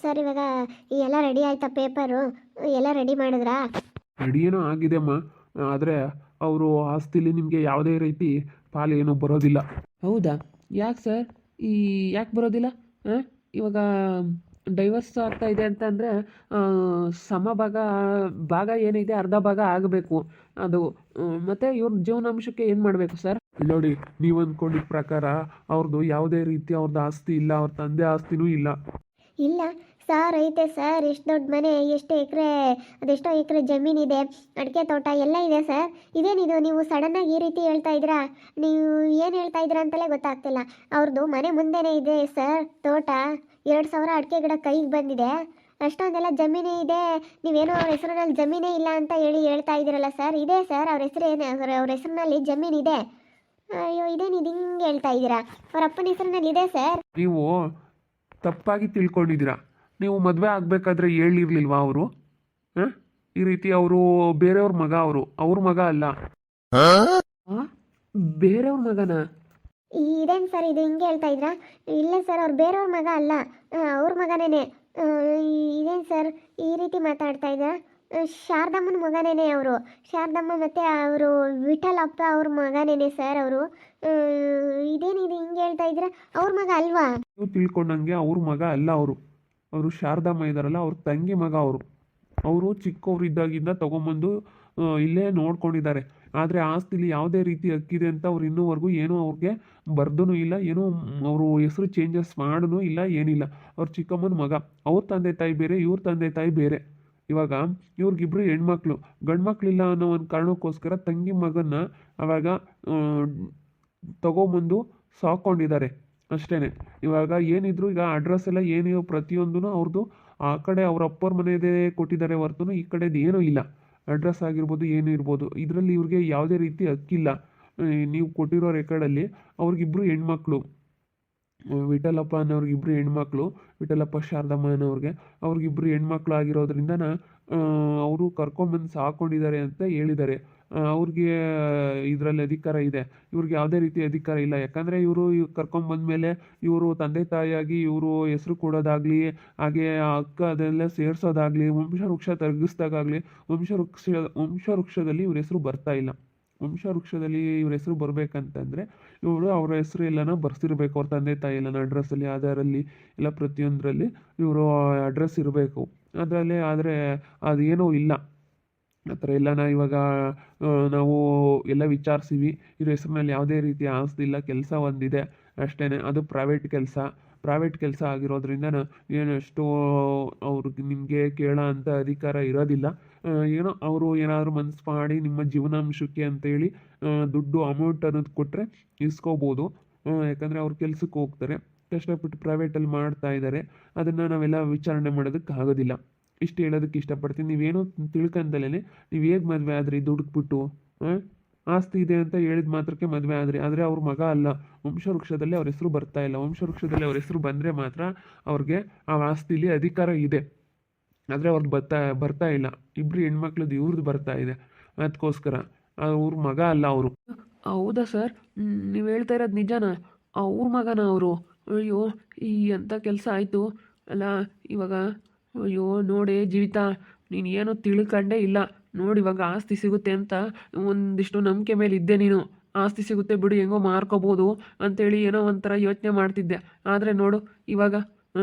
Sir ಇವಾಗ ಎಲ್ಲ ready ಆಯ್ತಾ ಪೇಪರು? ಎಲ್ಲ ರೆಡಿ ಮಾಡಿದ್ರಾ? ರೆಡಿ ಏನೋ ಆಗಿದೆ ಅಮ್ಮ. ಆದರೆ ಅವರು ಆಸ್ತಿಲಿ ನಿಮಗೆ ಯಾವುದೇ ರೀತಿ ಪಾಲು ಏನೂ ಬರೋದಿಲ್ಲ. ಹೌದಾ? ಯಾಕೆ ಸರ್? ಈ ಯಾಕೆ ಬರೋದಿಲ್ಲ? ಹಾಂ, ಇವಾಗ ಡೈವರ್ಸ್ ಆಗ್ತಾ ಇದೆ ಅಂತ ಅಂದರೆ ಸಮಭಾಗ ಭಾಗ ಏನಿದೆ ಅರ್ಧ ಭಾಗ ಆಗಬೇಕು ಅದು. ಮತ್ತು ಇವ್ರ ಜೀವನಾಂಶಕ್ಕೆ ಏನು ಮಾಡಬೇಕು ಸರ್? ನೋಡಿ, ನೀವು ಅಂದ್ಕೊಂಡಿದ್ದ ಪ್ರಕಾರ ಅವ್ರದ್ದು ಯಾವುದೇ ರೀತಿ ಅವ್ರದ್ದು ಆಸ್ತಿ ಇಲ್ಲ, ಅವ್ರ ತಂದೆ ಆಸ್ತಿನೂ ಇಲ್ಲ. ಇಲ್ಲ ಸರ್, ಐತೆ ಸರ್. ಎಷ್ಟು ದೊಡ್ಡ ಮನೆ, ಎಷ್ಟು ಎಕರೆ, ಅದೆಷ್ಟೋ ಎಕರೆ ಜಮೀನಿದೆ, ಅಡಿಕೆ ತೋಟ ಎಲ್ಲ ಇದೆ ಸರ್. ಇದೇನಿದು ನೀವು ಸಡನ್ನಾಗಿ ಈ ರೀತಿ ಹೇಳ್ತಾ ಇದ್ದೀರಾ? ನೀವು ಏನು ಹೇಳ್ತಾ ಇದ್ದೀರಾ ಅಂತಲೇ ಗೊತ್ತಾಗ್ತಿಲ್ಲ. ಅವ್ರದ್ದು ಮನೆ ಮುಂದೆನೇ ಇದೆ ಸರ್ ತೋಟ. 2,000 ಅಡಿಕೆ ಗಿಡ ಕೈಗೆ ಬಂದಿದೆ. ಅಷ್ಟೊಂದೆಲ್ಲ ಜಮೀನೇ ಇದೆ. ನೀವೇನೋ ಅವ್ರ ಹೆಸರಿನಲ್ಲಿ ಜಮೀನೇ ಇಲ್ಲ ಅಂತ ಹೇಳ್ತಾ ಇದ್ದೀರಲ್ಲ ಸರ್. ಇದೆ ಸರ್, ಅವ್ರ ಹೆಸರು ಏನು, ಅವ್ರ ಹೆಸರಿನಲ್ಲಿ ಜಮೀನಿದೆ. ಅಯ್ಯೋ, ಇದೇನಿದು ಹಿಂಗೆ ಹೇಳ್ತಾ ಇದ್ದೀರಾ? ಅವ್ರ ಅಪ್ಪನ ಹೆಸರಿನಲ್ಲಿ ಇದೆ ಸರ್. ನೀವು ತಪ್ಪಾಗಿ ತಿಳ್ಕೊಂಡಿದ್ದೀರಾ. ನೀವು ಮದುವೆ ಆಗಬೇಕಾದ್ರೆ ಹೇಳಿರ್ಲಿಲ್ವಾ ಅವರು? ಹಾಂ, ಈ ರೀತಿ ಅವರು ಬೇರೆಯವ್ರ ಮಗ, ಅವ್ರ ಮಗ ಅಲ್ಲ. ಹಾಂ, ಬೇರೆಯವ್ರ ಮಗನಾ? ಇದೇನು ಸರ್ ಇದು ಹಿಂಗೆ ಹೇಳ್ತಾ ಇದ್ರಾ? ಇಲ್ಲ ಸರ್, ಅವ್ರು ಬೇರೆಯವ್ರ ಮಗ ಅಲ್ಲ, ಅವ್ರ ಮಗನೇನೆ. ಇದೇನು ಸರ್ ಈ ರೀತಿ ಮಾತಾಡ್ತಾ ಇದ್ದೀರಾ? ಶಾರದಮ್ಮನ ಮಗನೇನೆ ಅವರು. ಶಾರದಮ್ಮ ಮತ್ತು ಅವರು ವಿಠಲಪ್ಪ ಅವ್ರ ಮಗನೇನೆ ಸರ್ ಅವರು. ಇದೇನಿದು ಹಿಂಗೆ ಹೇಳ್ತಾ ಇದ್ದೀರಾ? ಅವ್ರ ಮಗ ಅಲ್ವಾ? ನೀವು ತಿಳ್ಕೊಂಡಂಗೆ ಅವ್ರ ಮಗ ಅಲ್ಲ. ಅವರು ಶಾರದಮ್ಮ ಇದ್ದಾರಲ್ಲ, ಅವ್ರ ತಂಗಿ ಮಗ. ಅವರು ಚಿಕ್ಕವರಿದ್ದಾಗಿಂದ ತೊಗೊಂಬಂದು ಇಲ್ಲೇ ನೋಡ್ಕೊಂಡಿದ್ದಾರೆ. ಆದರೆ ಆಸ್ತಿಲಿ ಯಾವುದೇ ರೀತಿ ಹಕ್ಕಿದೆ ಅಂತ ಅವ್ರು ಇನ್ನೂವರೆಗೂ ಏನೂ ಅವ್ರಿಗೆ ಬರ್ದೂ ಇಲ್ಲ, ಏನೂ ಅವರು ಹೆಸರು ಚೇಂಜಸ್ ಮಾಡೂ ಇಲ್ಲ, ಏನಿಲ್ಲ. ಅವ್ರ ಚಿಕ್ಕಮ್ಮನ ಮಗ. ಅವ್ರ ತಂದೆ ತಾಯಿ ಬೇರೆ, ಇವ್ರ ತಂದೆ ತಾಯಿ ಬೇರೆ. ಇವಾಗ ಇವ್ರಿಗಿಬ್ರು ಹೆಣ್ಮಕ್ಳು. ಗಂಡು ಮಕ್ಕಳಿಲ್ಲ ಅನ್ನೋ ಒಂದು ಕಾರಣಕ್ಕೋಸ್ಕರ ತಂಗಿ ಮಗನ್ನ ಅವಾಗ ತಗೊಂಬಂದು ಸಾಕೊಂಡಿದ್ದಾರೆ ಅಷ್ಟೇ. ಇವಾಗ ಏನಿದ್ರು ಈಗ ಅಡ್ರೆಸ್ ಎಲ್ಲ ಏನಿರೋ ಪ್ರತಿಯೊಂದೂ ಅವ್ರದ್ದು ಆ ಕಡೆ ಅವ್ರ ಅಪ್ಪವ್ರ ಮನೆಯದೇ ಕೊಟ್ಟಿದ್ದಾರೆ ಹೊರತು ಈ ಕಡೆದು ಏನೂ ಇಲ್ಲ. ಅಡ್ರೆಸ್ ಆಗಿರ್ಬೋದು, ಏನೂ ಇರ್ಬೋದು, ಇದರಲ್ಲಿ ಇವ್ರಿಗೆ ಯಾವುದೇ ರೀತಿ ಹಕ್ಕಿಲ್ಲ. ನೀವು ಕೊಟ್ಟಿರೋ ರೆಕಾರ್ಡಲ್ಲಿ ಅವ್ರಿಗಿಬ್ರು ಹೆಣ್ಮಕ್ಳು, ವಿಠಲಪ್ಪ ಅನ್ನೋರ್ಗಿಬ್ರು ಹೆಣ್ಮಕ್ಳು, ವಿಠಲಪ್ಪ ಶಾರದಮ್ಮ ಅನ್ನೋರಿಗೆ ಅವ್ರಿಗಿಬ್ರು ಹೆಣ್ಮಕ್ಳು ಆಗಿರೋದ್ರಿಂದ ಅವರು ಕರ್ಕೊಂಬಂದು ಸಾಕೊಂಡಿದ್ದಾರೆ ಅಂತ ಹೇಳಿದ್ದಾರೆ. ಅವ್ರಿಗೆ ಇದರಲ್ಲಿ ಅಧಿಕಾರ ಇದೆ, ಇವ್ರಿಗೆ ಯಾವುದೇ ರೀತಿ ಅಧಿಕಾರ ಇಲ್ಲ. ಯಾಕಂದರೆ ಇವರು ಕರ್ಕೊಂಬಂದ್ಮೇಲೆ ಇವರು ತಂದೆ ತಾಯಿಯಾಗಿ ಇವರು ಹೆಸರು ಕೊಡೋದಾಗಲಿ, ಹಾಗೆ ಅಕ್ಕ ಅದೆಲ್ಲ ಸೇರಿಸೋದಾಗಲಿ, ವಂಶವೃಕ್ಷ ತಗ್ಗಿಸ್ದಾಗಲಿ ವಂಶವೃಕ್ಷದಲ್ಲಿ ಇವ್ರ ಹೆಸರು ಬರ್ತಾ ಇಲ್ಲ. ವಂಶವೃಕ್ಷದಲ್ಲಿ ಇವ್ರ ಹೆಸರು ಬರಬೇಕಂತಂದರೆ ಇವರು ಅವರ ಹೆಸರು ಎಲ್ಲನ ಬರ್ಸಿರ್ಬೇಕು. ಅವ್ರ ತಂದೆ ತಾಯಿ ಎಲ್ಲನ ಅಡ್ರೆಸ್ಸಲ್ಲಿ, ಆಧಾರಲ್ಲಿ ಎಲ್ಲ ಪ್ರತಿಯೊಂದರಲ್ಲಿ ಇವರು ಅಡ್ರೆಸ್ ಇರಬೇಕು ಅದರಲ್ಲಿ. ಆದರೆ ಅದೇನೂ ಇಲ್ಲ ಆ ಥರ ಎಲ್ಲನ. ಇವಾಗ ನಾವು ಎಲ್ಲ ವಿಚಾರಿಸಿವಿ, ಇವ್ರ ಹೆಸರಿನಲ್ಲಿ ಯಾವುದೇ ರೀತಿ ಆಸ್ತಿ ಇಲ್ಲ. ಕೆಲಸ ಒಂದಿದೆ ಅಷ್ಟೇ, ಅದು ಪ್ರೈವೇಟ್ ಕೆಲಸ ಆಗಿರೋದ್ರಿಂದ ಏನಷ್ಟು ಅವ್ರಿಗೆ ನಿಮಗೆ ಕೇಳೋ ಅಂಥ ಅಧಿಕಾರ ಇರೋದಿಲ್ಲ. ಏನೋ ಅವರು ಏನಾದರೂ ಮನಸ್ಸು ಮಾಡಿ ನಿಮ್ಮ ಜೀವನಾಂಶಕ್ಕೆ ಅಂತೇಳಿ ದುಡ್ಡು ಅಮೌಂಟ್ ಅನ್ನೋದು ಕೊಟ್ಟರೆ ಇಸ್ಕೋಬೋದು. ಯಾಕಂದರೆ ಅವ್ರು ಕೆಲ್ಸಕ್ಕೆ ಹೋಗ್ತಾರೆ, ಕಷ್ಟಪಟ್ಟು ಪ್ರೈವೇಟಲ್ಲಿ ಮಾಡ್ತಾ ಇದ್ದಾರೆ. ಅದನ್ನು ನಾವೆಲ್ಲ ವಿಚಾರಣೆ ಮಾಡೋದಕ್ಕೆ ಆಗೋದಿಲ್ಲ. ಇಷ್ಟು ಹೇಳೋದಕ್ಕೆ ಇಷ್ಟಪಡ್ತೀನಿ. ನೀವೇನೋ ತಿಳ್ಕೊಂಡಲೇ ನೀವು ಹೇಗೆ ಮದುವೆ ಆದ್ರಿ ದುಡ್ಡುಬಿಟ್ಟು? ಆಸ್ತಿ ಇದೆ ಅಂತ ಹೇಳಿದ ಮಾತ್ರಕ್ಕೆ ಮದುವೆ ಆದ್ರಿ. ಆದರೆ ಅವ್ರ ಮಗ ಅಲ್ಲ. ವಂಶವೃಕ್ಷದಲ್ಲಿ ಅವ್ರ ಹೆಸರು ಬರ್ತಾ ಇಲ್ಲ. ವಂಶವೃಕ್ಷದಲ್ಲಿ ಅವ್ರ ಹೆಸರು ಬಂದರೆ ಮಾತ್ರ ಅವ್ರಿಗೆ ಆ ಆಸ್ತಿಲಿ ಅಧಿಕಾರ ಇದೆ. ಆದರೆ ಅವ್ರದ್ದು ಬರ್ತಾ ಇಲ್ಲ. ಇಬ್ಬರು ಹೆಣ್ಮಕ್ಳದ್ದು ಇವ್ರದ್ದು ಬರ್ತಾ ಇದೆ. ಅದಕ್ಕೋಸ್ಕರ ಅವ್ರ ಮಗ ಅಲ್ಲ ಅವರು. ಹೌದಾ ಸರ್? ನೀವು ಹೇಳ್ತಾ ಇರೋದು ನಿಜನಾ? ಅವ್ರ ಮಗನ ಅವರು? ಅಯ್ಯೋ, ಈ ಎಂಥ ಕೆಲಸ ಆಯಿತು ಅಲ್ಲ ಇವಾಗ. ಅಯ್ಯೋ ನೋಡಿ ಜೀವಿತ, ನೀನು ಏನೂ ತಿಳ್ಕೊಂಡೇ ಇಲ್ಲ. ನೋಡಿ ಇವಾಗ ಆಸ್ತಿ ಸಿಗುತ್ತೆ ಅಂತ ಒಂದಿಷ್ಟು ನಂಬಿಕೆ ಮೇಲೆ ಇದ್ದೆ ನೀನು. ಆಸ್ತಿ ಸಿಗುತ್ತೆ ಬಿಡು, ಹೆಂಗೋ ಮಾರ್ಕೋಬೋದು ಅಂತೇಳಿ ಏನೋ ಒಂಥರ ಯೋಚನೆ ಮಾಡ್ತಿದ್ದೆ. ಆದರೆ ನೋಡು ಇವಾಗ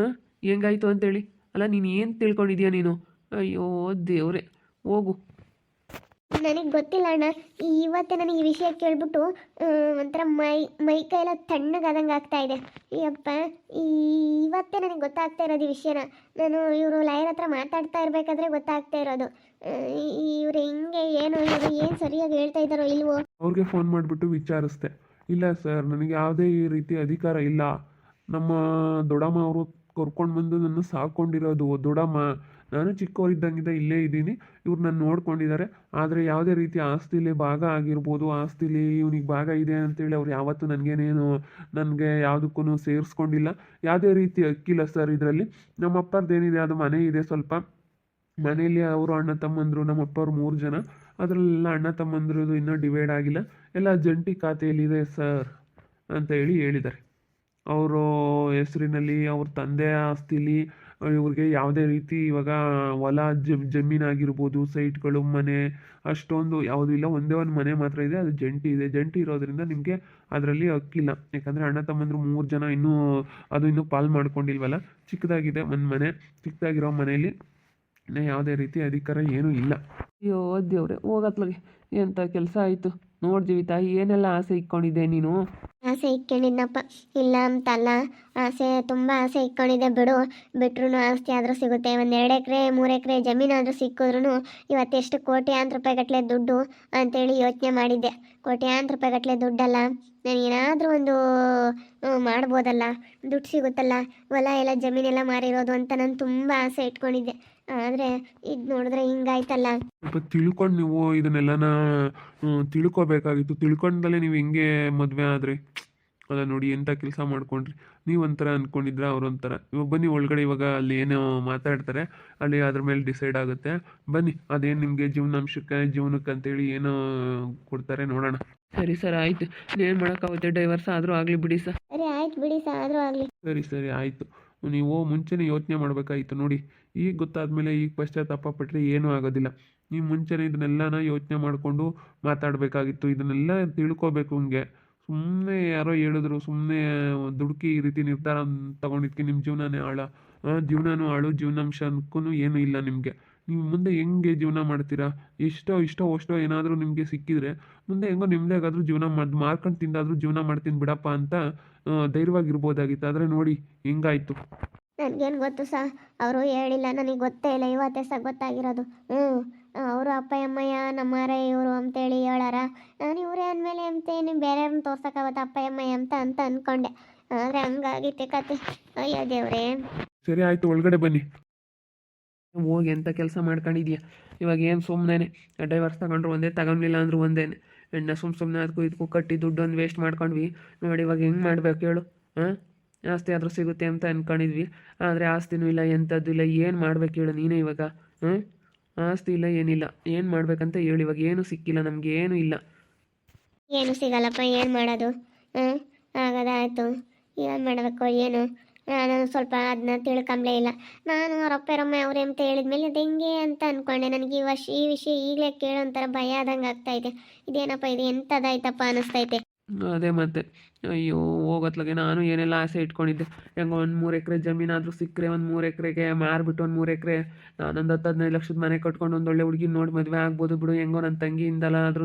ಹೆಂಗಾಯ್ತು ಅಂತೇಳಿ. ಅಲ್ಲ ನೀನು ಏನು ತಿಳ್ಕೊಂಡಿದ್ಯಾ ನೀನು? ಅಯ್ಯೋ ದೇವ್ರೆ, ಹೋಗು. ನನಗೆ ಗೊತ್ತಿಲ್ಲ ಅಣ್ಣ. ಇವತ್ತೇ ನನಗೆ ಈ ವಿಷಯ ಕೇಳ್ಬಿಟ್ಟು ಒಂಥರ ಮೈ ಕೈಯೆಲ್ಲ ತಣ್ಣಗಾದಂಗೆ ಆಗ್ತಾ ಇದೆ. ಯಪ್ಪ, ಇವತ್ತೇ ನನಗೆ ಗೊತ್ತಾಗ್ತಾ ಇರೋದು ಈ ವಿಷಯನ. ನಾನು ಇವರು ಲಾಯರ್ ಹತ್ರ ಮಾತಾಡ್ತಾ ಇರಬೇಕಾದ್ರೆ ಗೊತ್ತಾಗ್ತಾ ಇರೋದು. ಇವ್ರು ಹೆಂಗೆ, ಇವರು ಏನು ಸರಿಯಾಗಿ ಹೇಳ್ತಾ ಇದ್ದಾರೋ ಇಲ್ವೋ. ಅವ್ರಿಗೆ ಫೋನ್ ಮಾಡಿಬಿಟ್ಟು ವಿಚಾರಿಸ್ದೆ. ಇಲ್ಲ ಸರ್, ನನಗೆ ಯಾವುದೇ ಈ ರೀತಿ ಅಧಿಕಾರ ಇಲ್ಲ. ನಮ್ಮ ದೊಡ್ಡಮ್ಮ ಅವರು ಕರ್ಕೊಂಡು ಬಂದು ನನ್ನ ಸಾಕೊಂಡಿರೋದು. ದೊಡ್ಡಮ್ಮ, ನಾನು ಚಿಕ್ಕವರಿದ್ದಂಗಿದ್ದ ಇಲ್ಲೇ ಇದ್ದೀನಿ, ಇವ್ರು ನನ್ನ ನೋಡ್ಕೊಂಡಿದ್ದಾರೆ. ಆದರೆ ಯಾವುದೇ ರೀತಿ ಆಸ್ತಿಲಿ ಭಾಗ ಆಗಿರ್ಬೋದು, ಆಸ್ತಿಲಿ ಇವ್ನಿಗೆ ಭಾಗ ಇದೆ ಅಂತೇಳಿ ಅವ್ರು ಯಾವತ್ತೂ ನನಗೆ ಯಾವುದಕ್ಕೂ ಸೇರಿಸ್ಕೊಂಡಿಲ್ಲ. ಯಾವುದೇ ರೀತಿ ಹಕ್ಕಿಲ್ಲ ಸರ್ ಇದರಲ್ಲಿ. ನಮ್ಮ ಅಪ್ಪರದ್ದೇನಿದೆ, ಅದು ಮನೆ ಇದೆ ಸ್ವಲ್ಪ. ಮನೆಯಲ್ಲಿ ಅವರು ಅಣ್ಣ ತಮ್ಮಂದರು, ನಮ್ಮ ಅಪ್ಪವ್ರು 3 ಜನ. ಅದರಲ್ಲೆಲ್ಲ ಅಣ್ಣ ತಮ್ಮಂದ್ರದ್ದು ಇನ್ನೂ ಡಿವೈಡ್ ಆಗಿಲ್ಲ, ಎಲ್ಲ ಜಂಟಿ ಖಾತೆಯಲ್ಲಿದೆ ಸರ್ ಅಂತ ಹೇಳಿದ್ದಾರೆ. ಅವರು ಹೆಸರಿನಲ್ಲಿ ಅವ್ರ ತಂದೆ ಆಸ್ತಿಲಿ ಇವ್ರಿಗೆ ಯಾವುದೇ ರೀತಿ ಇವಾಗ ಹೊಲ ಜಮೀನಾಗಿರ್ಬೋದು, ಸೈಟ್ಗಳು, ಮನೆ ಅಷ್ಟೊಂದು ಯಾವುದೂ ಇಲ್ಲ. ಒಂದೇ ಒಂದು ಮನೆ ಮಾತ್ರ ಇದೆ, ಅದು ಜಂಟಿ ಇದೆ. ಜಂಟಿ ಇರೋದ್ರಿಂದ ನಿಮಗೆ ಅದರಲ್ಲಿ ಹಕ್ಕಿಲ್ಲ. ಯಾಕಂದರೆ ಅಣ್ಣ ತಮ್ಮಂದ್ರು 3 ಜನ ಇನ್ನೂ ಪಾಲು ಮಾಡ್ಕೊಂಡಿಲ್ವಲ್ಲ. ಚಿಕ್ಕದಾಗಿದೆ ಒಂದು ಮನೆ. ಚಿಕ್ಕದಾಗಿರೋ ಮನೆಯಲ್ಲಿ ಯಾವುದೇ ರೀತಿ ಅಧಿಕಾರ ಏನೂ ಇಲ್ಲ. ಅಯ್ಯೋ ದೇವ್ರೆ, ಹೋಗತ್ಲಾಗೆ ಎಂಥ ಕೆಲಸ ಆಯಿತು. ನೋಡು ಜೀವಿತಾ, ಏನೆಲ್ಲ ಆಸೆ ಇಟ್ಕೊಂಡಿದ್ದೆ ನೀನು. ಆಸೆ ಇಟ್ಕೊಂಡಿದ್ನಪ್ಪ, ಇಲ್ಲ ಅಂತಲ್ಲ. ಆಸೆ ತುಂಬ ಆಸೆ ಇಟ್ಕೊಂಡಿದ್ದೆ ಬಿಡು. ಬಿಟ್ರು ಆಸ್ತಿ ಆದರೂ ಸಿಗುತ್ತೆ. 1-2 ಎಕರೆ 3 ಎಕರೆ ಜಮೀನಾದರೂ ಸಿಕ್ಕಿದ್ರು ಇವತ್ತೆಷ್ಟು ಕೋಟ್ಯಾಂತರ ರೂಪಾಯಿ ಗಟ್ಟಲೆ ದುಡ್ಡು ಅಂತೇಳಿ ಯೋಚನೆ ಮಾಡಿದ್ದೆ. ಕೋಟ್ಯಾಂತರ ರೂಪಾಯಿ ಗಟ್ಟಲೆ ದುಡ್ಡಲ್ಲ, ನಾನು ಏನಾದರೂ ಒಂದು ಮಾಡ್ಬೋದಲ್ಲ, ದುಡ್ಡು ಸಿಗುತ್ತಲ್ಲ, ಹೊಲ ಎಲ್ಲ ಜಮೀನೆಲ್ಲ ಮಾರಿರೋದು ಅಂತ ನಾನು ತುಂಬ ಆಸೆ ಇಟ್ಕೊಂಡಿದ್ದೆ. ಆದರೆ ಇದು ನೋಡಿದ್ರೆ ಹಿಂಗಾಯ್ತಲ್ಲ. ಸ್ವಲ್ಪ ತಿಳ್ಕೊಂಡು ನೀವು ಇದನ್ನೆಲ್ಲನ ತಿಳ್ಕೊಬೇಕಾಗಿತ್ತು. ತಿಳ್ಕೊಂಡಲ್ಲೇ ನೀವು ಹೆಂಗೆ ಮದುವೆ ಆದ್ರಿ? ಅಲ್ಲ ನೋಡಿ, ಎಂಥ ಕೆಲಸ ಮಾಡ್ಕೊಂಡ್ರಿ. ನೀವು ಒಂಥರ ಅಂದ್ಕೊಂಡಿದ್ರ, ಅವ್ರೊಂಥರ. ಇವಾಗ ಬನ್ನಿ ಒಳಗಡೆ, ಇವಾಗ ಅಲ್ಲಿ ಏನೋ ಮಾತಾಡ್ತಾರೆ, ಅಲ್ಲಿ ಅದ್ರ ಮೇಲೆ ಡಿಸೈಡ್ ಆಗುತ್ತೆ. ಬನ್ನಿ, ಅದೇನು ನಿಮಗೆ ಜೀವನಕ್ಕೆ ಅಂತೇಳಿ ಏನೋ ಕೊಡ್ತಾರೆ, ನೋಡೋಣ. ಸರಿ ಸರ್, ಆಯಿತು. ಏನು ಮಾಡೋಕ್ಕಾಗುತ್ತೆ, ಡೈವರ್ಸ್ ಆದರೂ ಆಗಲಿ ಬಿಡಿ ಸರ್. ಸರಿ ಆಯ್ತು ಬಿಡಿ ಸರ್, ಆದರೂ ಆಗಲಿ. ಸರಿ ಆಯಿತು. ನೀವು ಮುಂಚೆನೇ ಯೋಚನೆ ಮಾಡಬೇಕಾಗಿತ್ತು ನೋಡಿ. ಈಗ ಗೊತ್ತಾದ್ಮೇಲೆ ಈಗ ಪಶ್ಚಾತ್ತಾಪ ಪಟ್ಟರೆ ಏನೂ ಆಗೋದಿಲ್ಲ. ನೀವು ಮುಂಚೆನೇ ಇದನ್ನೆಲ್ಲನ ಯೋಚನೆ ಮಾಡಿಕೊಂಡು ಮಾತಾಡಬೇಕಾಗಿತ್ತು. ಇದನ್ನೆಲ್ಲ ತಿಳ್ಕೊಬೇಕು. ಹಿಂಗೆ ಸುಮ್ಮನೆ ಯಾರೋ ಹೇಳಿದ್ರು, ಸುಮ್ಮನೆ ದುಡುಕಿ ಈ ರೀತಿ ನಿರ್ಧಾರ ತಗೊಂಡಿದ್ದಕ್ಕೆ ನಿಮ್ಮ ಜೀವನನೂ ಹಾಳು, ಜೀವನಾಂಶಕ್ಕೂ ಏನೂ ಇಲ್ಲ ನಿಮಗೆ. ನೀವು ಮುಂದೆ ಹೆಂಗೆ ಜೀವನ ಮಾಡ್ತೀರಾ? ಅಷ್ಟೋ ಏನಾದರೂ ನಿಮಗೆ ಸಿಕ್ಕಿದ್ರೆ ಮುಂದೆ ಹೆಂಗೋ ನಿಮ್ಮದೇಗಾದ್ರೂ ಜೀವನ ಮಾರ್ಕೊಂಡು ತಿಂದಾದರೂ ಜೀವನ ಮಾಡ್ತೀನಿ ಬಿಡಪ್ಪ ಅಂತ ಧೈರ್ಯವಾಗಿರ್ಬೋದಾಗಿತ್ತು. ಆದರೆ ನೋಡಿ ಹಿಂಗಾಯ್ತು. ನನಗೇನು ಗೊತ್ತು ಸಹ, ಅವರು ಹೇಳಿಲ್ಲ, ನನಗೆ ಗೊತ್ತೇ ಇಲ್ಲ. ಇವತ್ತೇ ಸಹ ಗೊತ್ತಾಗಿರೋದು. ಅವರು ಅಪ್ಪ ಅಮ್ಮಯ್ಯ ನಮ್ಮಾರ ಇವರು ಅಂತೇಳಿ ಹೇಳಾರ. ನಾನು ಇವರೇ ಅಂದಮೇಲೆ ಅಂತೇನು ಬೇರೆಯವ್ರನ್ನ ತೋರ್ಸೋಕ್ಕಾಗತ್ತೆ ಅಪ್ಪ ಅಮ್ಮಯ್ಯ ಅಂತ ಅಂದ್ಕೊಂಡೆ. ಆದರೆ ಹಂಗಾಗಿತ್ತೆ ಕತೆ. ಅಯ್ಯೋ ದೇವ್ರೇ. ಸರಿ ಆಯಿತು, ಒಳಗಡೆ ಬನ್ನಿ. ಹೋಗಿ ಎಂಥ ಕೆಲಸ ಮಾಡ್ಕೊಂಡಿದ್ಯಾ ಇವಾಗ? ಏನು ಸುಮ್ಮನೆ ಡೈವರ್ಸ್ ತಗೊಂಡ್ರು ಒಂದೇ, ತಗೊಂಡಿಲ್ಲ ಅಂದರೂ ಒಂದೇ. ಎಣ್ಣೆ ಸುಮ್ಮನೆ ಅದಕ್ಕೂ ಇದಕ್ಕೂ ಕಟ್ಟಿ ದುಡ್ಡೊಂದು ವೇಸ್ಟ್ ಮಾಡ್ಕೊಂಡ್ವಿ ನೋಡಿ. ಇವಾಗ ಹೆಂಗೆ ಮಾಡ್ಬೇಕು ಹೇಳು? ಆಸ್ತಿ ಆದರೂ ಸಿಗುತ್ತೆ ಅಂತ ಅಂದ್ಕೊಂಡಿದ್ವಿ, ಆದರೆ ಆಸ್ತಿನೂ ಇಲ್ಲ, ಎಂಥದ್ದು ಇಲ್ಲ. ಏನು ಮಾಡ್ಬೇಕು ಹೇಳು ನೀನೇ ಇವಾಗ? ಆಸ್ತಿ ಇಲ್ಲ, ಏನಿಲ್ಲ. ಏನು ಮಾಡ್ಬೇಕಂತ ಹೇಳಿ. ಇವಾಗ ಏನೂ ಸಿಕ್ಕಿಲ್ಲ ನಮಗೆ, ಏನೂ ಇಲ್ಲ. ಏನು ಸಿಗಲ್ಲಪ್ಪ, ಏನು ಮಾಡೋದು? ಆಗೋದಾಯ್ತು, ಏನು ಮಾಡಬೇಕು ಏನು? ನಾನು ಸ್ವಲ್ಪ ಅದನ್ನ ತಿಳ್ಕೊಂಬ್ಲೇ ಇಲ್ಲ. ನಾನು ಅವ್ರಪ್ಪ ಅವ್ರೆ ಅಂತ ಹೇಳಿದ್ಮೇಲೆ ಅದು ಹೆಂಗೆ ಅಂತ ಅಂದ್ಕೊಂಡೆ. ನನಗೆ ಈ ವಿಷಯ ಈಗಲೇ ಕೇಳೋ ಒಂಥರ ಭಯ ಆದಂಗೆ ಆಗ್ತಾಯಿದೆ. ಇದೇನಪ್ಪ ಇದು, ಎಂಥದ್ದಾಯ್ತಪ್ಪ ಅನ್ನಿಸ್ತೈತೆ. ಅದೇ ಮತ್ತೆ, ಅಯ್ಯೋ ಹೋಗತ್ಲಾಗೆ ನಾನು ಏನೆಲ್ಲ ಆಸೆ ಇಟ್ಕೊಂಡಿದ್ದೆ. ಹೆಂಗೋ ಒಂದು 3 ಎಕರೆ ಜಮೀನಾದರೂ ಸಿಕ್ಕರೆ, ಒಂದು 3 ಎಕರೆಗೆ ಮಾರ್ಬಿಟ್ಟು ಒಂದು 3 ಎಕರೆ ನಾನೊಂದು 10-15 ಲಕ್ಷದ ಮನೆ ಕಟ್ಕೊಂಡು ಒಂದು ಒಳ್ಳೆ ಹುಡುಗಿ ನೋಡಿ ಮದುವೆ ಆಗ್ಬೋದು ಬಿಡು. ಹೆಂಗೋ ನನ್ನ ತಂಗಿಯಿಂದಲ್ಲ ಆದ್ರೂ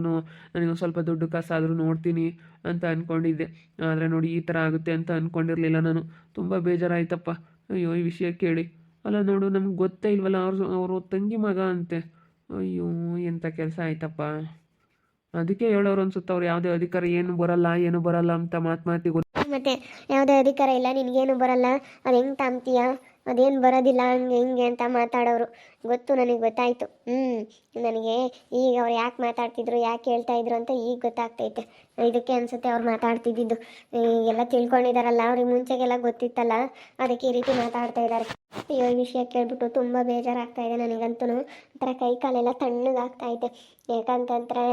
ನನಗೆ ಸ್ವಲ್ಪ ದುಡ್ಡು ಕಾಸಾದರೂ ನೋಡ್ತೀನಿ ಅಂತ ಅಂದ್ಕೊಂಡಿದ್ದೆ. ಆದರೆ ನೋಡಿ ಈ ಥರ ಆಗುತ್ತೆ ಅಂತ ಅಂದ್ಕೊಂಡಿರಲಿಲ್ಲ ನಾನು. ತುಂಬ ಬೇಜಾರಾಯ್ತಪ್ಪ. ಅಯ್ಯೋ ಈ ವಿಷಯ ಕೇಳಿ. ಅಲ್ಲ ನೋಡು, ನಮ್ಗೆ ಗೊತ್ತೇ ಇಲ್ವಲ್ಲ, ಅವರು ತಂಗಿ ಮಗ ಅಂತೆ. ಅಯ್ಯೋ ಎಂಥ ಕೆಲಸ ಆಯ್ತಪ್ಪ. ಅದಕ್ಕೆ ಹೇಳೋರು ಅನ್ಸುತ್ತೆ, ಅವ್ರು ಯಾವುದೇ ಅಧಿಕಾರ ಏನು ಬರಲ್ಲ ಅಂತ ಮಾತಿಗೆ. ಮತ್ತೆ ಯಾವುದೇ ಅಧಿಕಾರ ಇಲ್ಲ, ನಿನಗೇನು ಬರಲ್ಲ, ಅದು ಹೆಂಗೆ ತಾಂಬ್ತೀಯ, ಅದೇನು ಬರೋದಿಲ್ಲ, ಹಂಗೆ ಹಿಂಗೆ ಅಂತ ಮಾತಾಡೋರು. ಗೊತ್ತು, ನನಗೆ ಗೊತ್ತಾಯಿತು. ನನಗೆ ಈಗ ಅವ್ರು ಯಾಕೆ ಮಾತಾಡ್ತಿದ್ರು, ಯಾಕೆ ಹೇಳ್ತಾ ಇದ್ರು ಅಂತ ಈಗ ಗೊತ್ತಾಗ್ತೈತೆ. ಇದಕ್ಕೆ ಅನಿಸುತ್ತೆ ಅವ್ರು ಮಾತಾಡ್ತಿದ್ದಿದ್ದು. ಎಲ್ಲ ತಿಳ್ಕೊಂಡಿದ್ದಾರಲ್ಲ, ಅವ್ರಿಗೆ ಮುಂಚೆಗೆಲ್ಲ ಗೊತ್ತಿತ್ತಲ್ಲ, ಅದಕ್ಕೆ ಈ ರೀತಿ ಮಾತಾಡ್ತಾ ಇದ್ದಾರೆ. ಅಯ್ಯೋ ಈ ವಿಷಯ ಕೇಳ್ಬಿಟ್ಟು ತುಂಬ ಬೇಜಾರಾಗ್ತಾ ಇದೆ ನನಗಂತೂ. ಒಂಥರ ಕೈ ಕಾಲೆಲ್ಲ ತಣ್ಣಗಾಗ್ತಾಯಿದೆ. ಯಾಕಂತಂದರೆ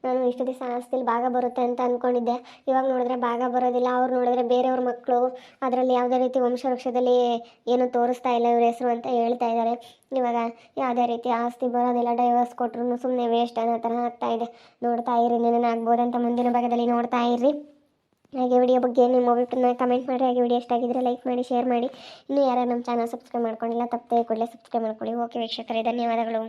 ನಾನು ಇಷ್ಟು ದಿವಸ ಆಸ್ತಿಲಿ ಭಾಗ ಬರುತ್ತೆ ಅಂತ ಅಂದ್ಕೊಂಡಿದ್ದೆ. ಇವಾಗ ನೋಡಿದ್ರೆ ಭಾಗ ಬರೋದಿಲ್ಲ. ಅವ್ರು ನೋಡಿದ್ರೆ ಬೇರೆಯವ್ರ ಮಕ್ಕಳು, ಅದರಲ್ಲಿ ಯಾವುದೇ ರೀತಿ ವಂಶವೃಕ್ಷದಲ್ಲಿ ಏನು ತೋರಿಸ್ತಾ ಇಲ್ಲ ಇವ್ರ ಹೆಸರು ಅಂತ ಹೇಳ್ತಾ ಇದ್ದಾರೆ. ಇವಾಗ ಯಾವುದೇ ರೀತಿ ಆಸ್ತಿ ಬರೋದಿಲ್ಲ, ಡೈವರ್ಸ್ ಕೊಟ್ಟರು ಸುಮ್ಮನೆ ವೇಸ್ಟ್ ಅನ್ನೋ ಥರ ಆಗ್ತಾಯಿದೆ. ನೋಡ್ತಾ ಇರಿ, ನೆನೇನಾಗ್ಬೋದಂತ ಮುಂದಿನ ಭಾಗದಲ್ಲಿ ನೋಡ್ತಾ ಇರ್ರಿ. ಹಾಗೆ ವಿಡಿಯೋ ಬಗ್ಗೆ ನಿಮ್ಮ ಒಬ್ಬರನ್ನ ಕಮೆಂಟ್ ಮಾಡಿ. ಹಾಗೆ ವಿಡಿಯೋ ಇಷ್ಟ ಆಗಿದ್ರೆ ಲೈಕ್ ಮಾಡಿ, ಶೇರ್ ಮಾಡಿ. ಇನ್ನೂ ಯಾರು ನಮ್ಮ ಚಾನಲ್ ಸಬ್ಸ್ಕ್ರೈಬ್ ಮಾಡ್ಕೊಂಡಿಲ್ಲ, ತಪ್ಪದೆ ಕೂಡಲೇ ಸಬ್ಸ್ಕ್ರೈಬ್ ಮಾಡ್ಕೊಳ್ಳಿ. ಓಕೆ ವೀಕ್ಷಕರೇ, ಧನ್ಯವಾದಗಳು.